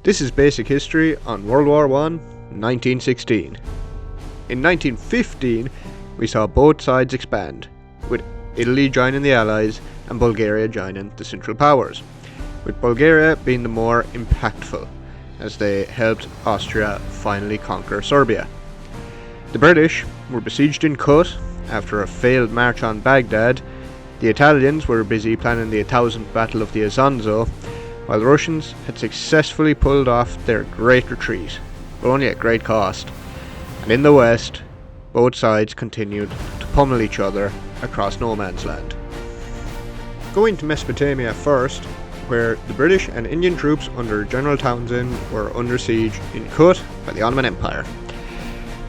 This is Basic History on World War I, 1916. In 1915, we saw both sides expand, with Italy joining the Allies and Bulgaria joining the Central Powers, with Bulgaria being the more impactful, as they helped Austria finally conquer Serbia. The British were besieged in Kut after a failed march on Baghdad. The Italians were busy planning the 1000th Battle of the Isonzo, while the Russians had successfully pulled off their great retreat, but only at great cost. And in the west, both sides continued to pummel each other across no man's land. Going to Mesopotamia first, where the British and Indian troops under General Townsend were under siege in Kut by the Ottoman Empire.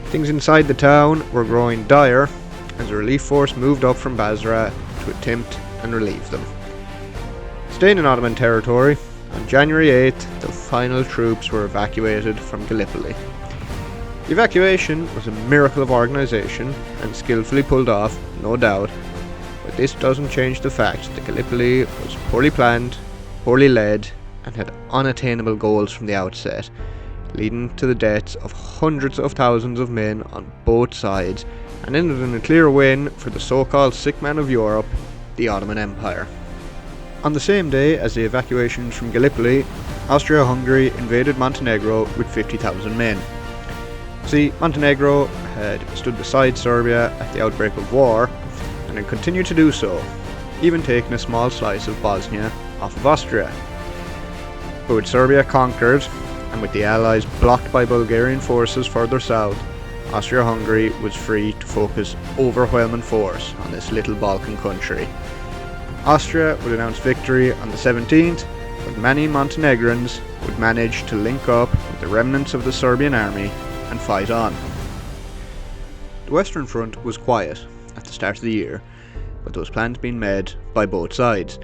Things inside the town were growing dire as a relief force moved up from Basra to attempt and relieve them. Staying in Ottoman territory, on January 8th, the final troops were evacuated from Gallipoli. The evacuation was a miracle of organisation and skillfully pulled off, no doubt, but this doesn't change the fact that Gallipoli was poorly planned, poorly led, and had unattainable goals from the outset, leading to the deaths of hundreds of thousands of men on both sides, and ended in a clear win for the so-called sick man of Europe, the Ottoman Empire. On the same day as the evacuations from Gallipoli, Austria-Hungary invaded Montenegro with 50,000 men. See, Montenegro had stood beside Serbia at the outbreak of war, and had continued to do so, even taking a small slice of Bosnia off of Austria. But with Serbia conquered, and with the Allies blocked by Bulgarian forces further south, Austria-Hungary was free to focus overwhelming force on this little Balkan country. Austria would announce victory on the 17th, but many Montenegrins would manage to link up with the remnants of the Serbian army and fight on. The Western Front was quiet at the start of the year, with those plans being made by both sides.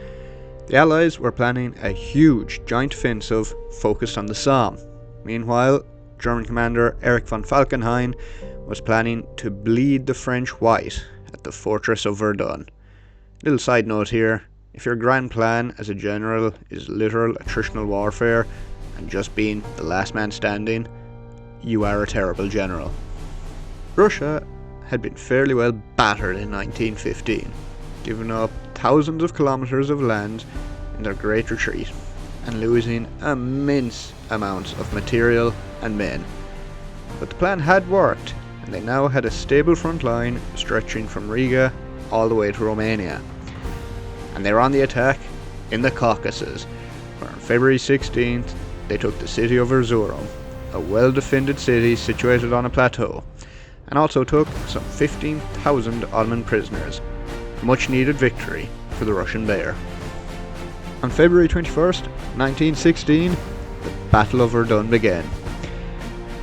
The Allies were planning a huge joint offensive focused on the Somme. Meanwhile, German commander Erich von Falkenhayn was planning to bleed the French white at the fortress of Verdun. Little side note here, if your grand plan as a general is literal attritional warfare and just being the last man standing, you are a terrible general. Russia had been fairly well battered in 1915, giving up thousands of kilometers of land in their great retreat, and losing immense amounts of material and men. But the plan had worked, and they now had a stable front line stretching from Riga all the way to Romania. And they were on the attack in the Caucasus, where on February 16th they took the city of Erzurum, a well-defended city situated on a plateau, and also took some 15,000 Ottoman prisoners, a much-needed victory for the Russian Bear. On February 21st, 1916, the Battle of Verdun began.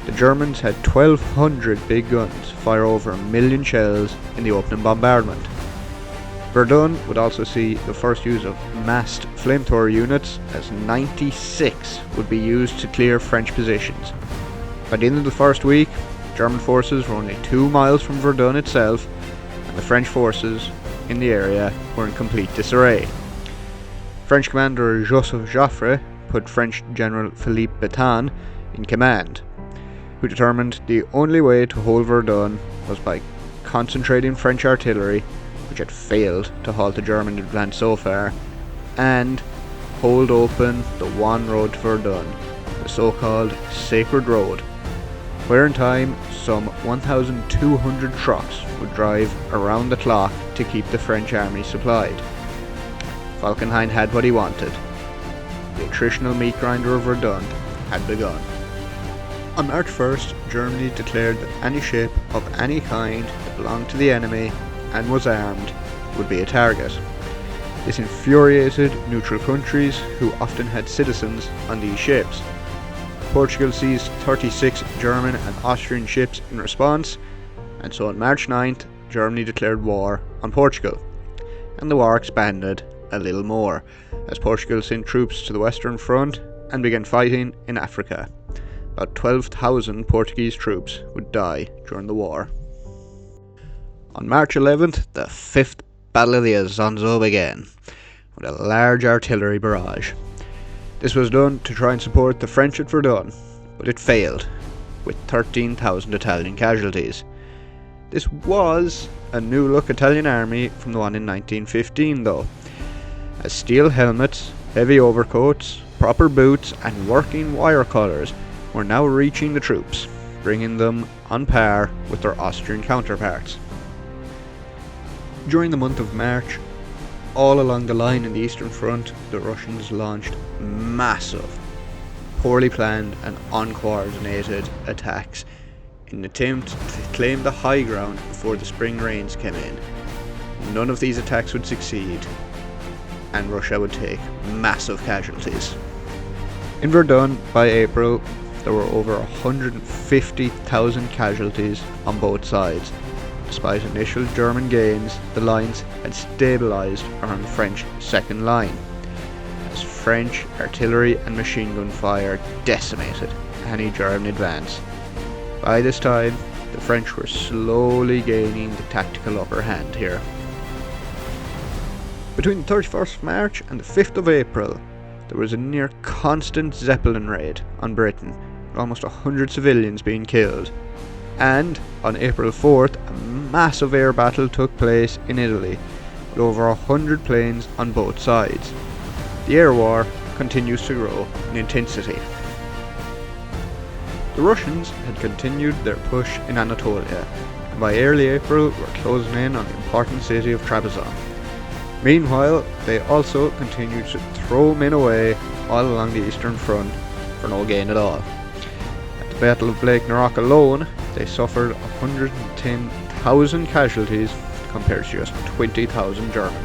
The Germans had 1,200 big guns fire over 1 million shells in the opening bombardment. Verdun would also see the first use of massed flamethrower units, as 96 would be used to clear French positions. By the end of the first week, German forces were only 2 miles from Verdun itself, and the French forces in the area were in complete disarray. French commander Joseph Joffre put French General Philippe Pétain in command, who determined the only way to hold Verdun was by concentrating French artillery, which had failed to halt the German advance so far, and hold open the one road to Verdun, the so-called Sacred Road, where in time some 1,200 trucks would drive around the clock to keep the French army supplied. Falkenhayn had what he wanted. The attritional meat grinder of Verdun had begun. On March 1st, Germany declared that any ship of any kind that belonged to the enemy and was armed would be a target. This infuriated neutral countries who often had citizens on these ships. Portugal seized 36 German and Austrian ships in response, and so on March 9th, Germany declared war on Portugal. And the war expanded a little more, as Portugal sent troops to the Western Front and began fighting in Africa. About 12,000 Portuguese troops would die during the war. On March 11th, the 5th Battle of the Isonzo began, with a large artillery barrage. This was done to try and support the French at Verdun, but it failed, with 13,000 Italian casualties. This was a new-look Italian army from the one in 1915 though, as steel helmets, heavy overcoats, proper boots and working wire cutters were now reaching the troops, bringing them on par with their Austrian counterparts. During the month of March, all along the line in the Eastern Front, the Russians launched massive, poorly planned and uncoordinated attacks in an attempt to claim the high ground before the spring rains came in. None of these attacks would succeed, and Russia would take massive casualties. In Verdun, by April, there were over 150,000 casualties on both sides. Despite initial German gains, the lines had stabilised around the French second line, as French artillery and machine gun fire decimated any German advance. By this time, the French were slowly gaining the tactical upper hand here. Between the 31st of March and the 5th of April, there was a near constant Zeppelin raid on Britain, with almost 100 civilians being killed. And on April 4th, a massive air battle took place in Italy, with over 100 planes on both sides. The air war continues to grow in intensity. The Russians had continued their push in Anatolia, and by early April were closing in on the important city of Trebizond. Meanwhile, they also continued to throw men away all along the Eastern Front for no gain at all. At the Battle of Lake Narok alone, they suffered 110,000 casualties compared to just 20,000 German.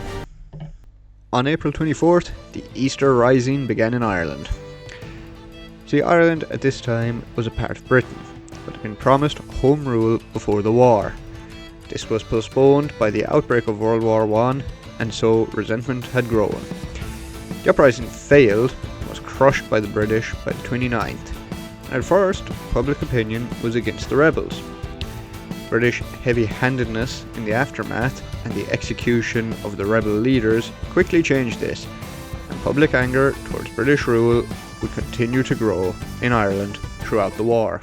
On April 24th, the Easter Rising began in Ireland. See, Ireland at this time was a part of Britain, but had been promised home rule before the war. This was postponed by the outbreak of World War I, and so resentment had grown. The uprising failed and was crushed by the British by the 29th. At first, public opinion was against the rebels. British heavy-handedness in the aftermath and the execution of the rebel leaders quickly changed this, and public anger towards British rule would continue to grow in Ireland throughout the war.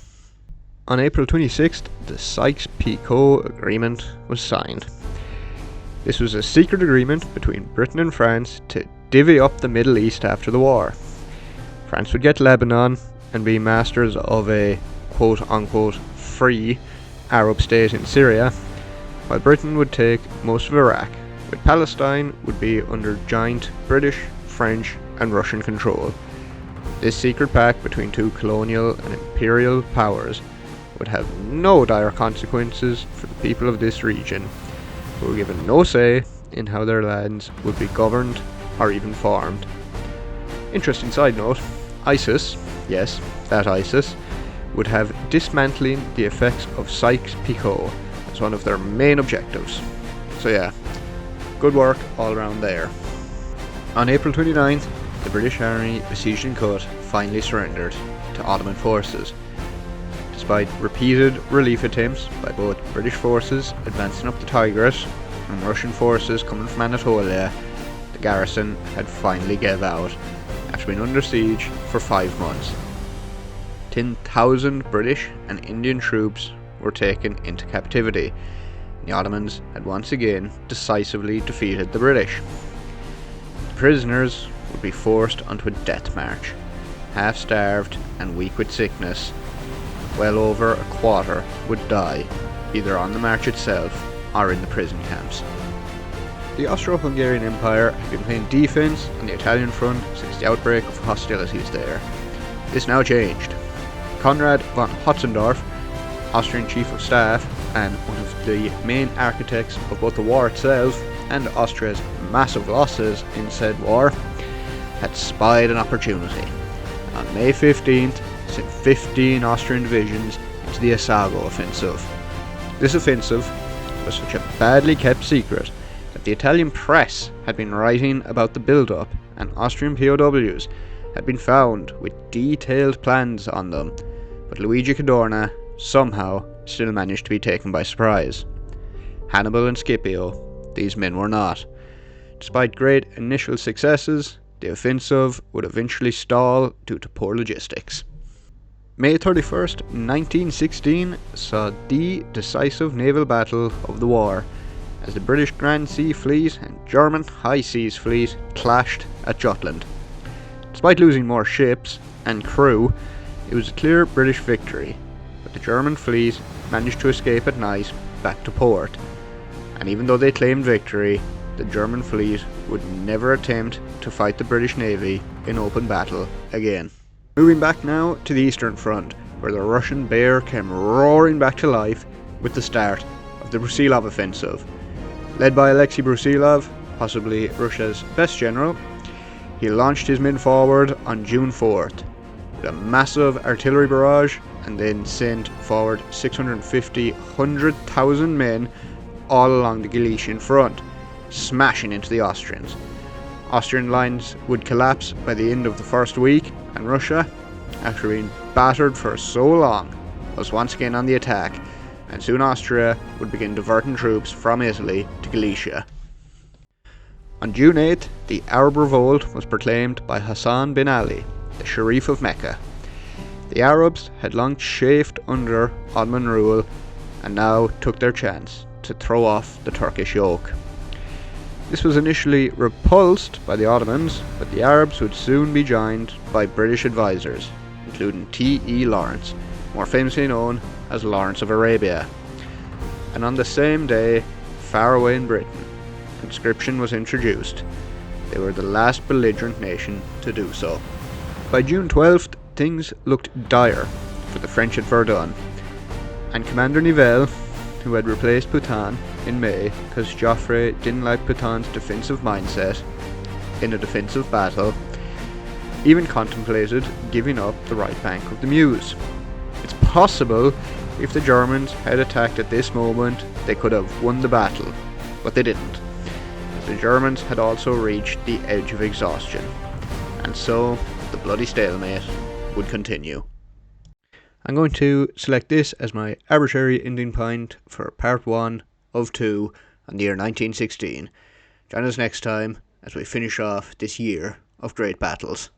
On April 26th, the Sykes-Picot Agreement was signed. This was a secret agreement between Britain and France to divvy up the Middle East after the war. France would get Lebanon and be masters of a quote-unquote free Arab state in Syria, while Britain would take most of Iraq, with Palestine would be under joint British, French and Russian control. This secret pact between two colonial and imperial powers would have no dire consequences for the people of this region, who were given no say in how their lands would be governed or even formed. Interesting side note, ISIS, yes, that ISIS, would have dismantling the effects of Sykes-Picot as one of their main objectives. So yeah, good work all around there. On April 29th, the British Army besieging Kut finally surrendered to Ottoman forces. Despite repeated relief attempts by both British forces advancing up the Tigris and Russian forces coming from Anatolia, the garrison had finally gave out after being under siege for 5 months. 10,000 British and Indian troops were taken into captivity, and the Ottomans had once again decisively defeated the British. The prisoners would be forced onto a death march, half-starved and weak with sickness. Well over a quarter would die, either on the march itself or in the prison camps. The Austro-Hungarian Empire had been playing defence on the Italian front since the outbreak of hostilities there. This now changed. Konrad von Hotzendorf, Austrian Chief of Staff and one of the main architects of both the war itself and Austria's massive losses in said war, had spied an opportunity. On May 15th, sent 15 Austrian divisions into the Asago offensive. This offensive was such a badly kept secret that the Italian press had been writing about the build-up, and Austrian POWs had been found with detailed plans on them, but Luigi Cadorna somehow still managed to be taken by surprise. Hannibal and Scipio, these men were not. Despite great initial successes, the offensive would eventually stall due to poor logistics. May 31st, 1916 saw the decisive naval battle of the war, as the British Grand Sea Fleet and German High Seas Fleet clashed at Jutland. Despite losing more ships and crew, it was a clear British victory, but the German fleet managed to escape at night back to port, and even though they claimed victory, the German fleet would never attempt to fight the British Navy in open battle again. Moving back now to the Eastern Front, where the Russian bear came roaring back to life with the start of the Brusilov offensive. Led by Alexei Brusilov, possibly Russia's best general, he launched his men forward on June 4th with a massive artillery barrage, and then sent forward 100,000 men all along the Galician front, smashing into the Austrians. Austrian lines would collapse by the end of the first week, and Russia, after being battered for so long, was once again on the attack, and soon Austria would begin diverting troops from Italy to Galicia. On June 8th, the Arab revolt was proclaimed by Hassan bin Ali, the Sharif of Mecca. The Arabs had long chafed under Ottoman rule and now took their chance to throw off the Turkish yoke. This was initially repulsed by the Ottomans, but the Arabs would soon be joined by British advisors, including T.E. Lawrence, more famously known as Lawrence of Arabia. And on the same day, far away in Britain, conscription was introduced. They were the last belligerent nation to do so. By June 12th, things looked dire for the French at Verdun, and Commander Nivelle, who had replaced Pétain in May because Joffre didn't like Pétain's defensive mindset in a defensive battle, even contemplated giving up the right bank of the Meuse. It's possible if the Germans had attacked at this moment, they could have won the battle, but they didn't. The Germans had also reached the edge of exhaustion, and so the bloody stalemate would continue. I'm going to select this as my arbitrary ending point for part 1 of 2 on the year 1916. Join us next time as we finish off this year of great battles.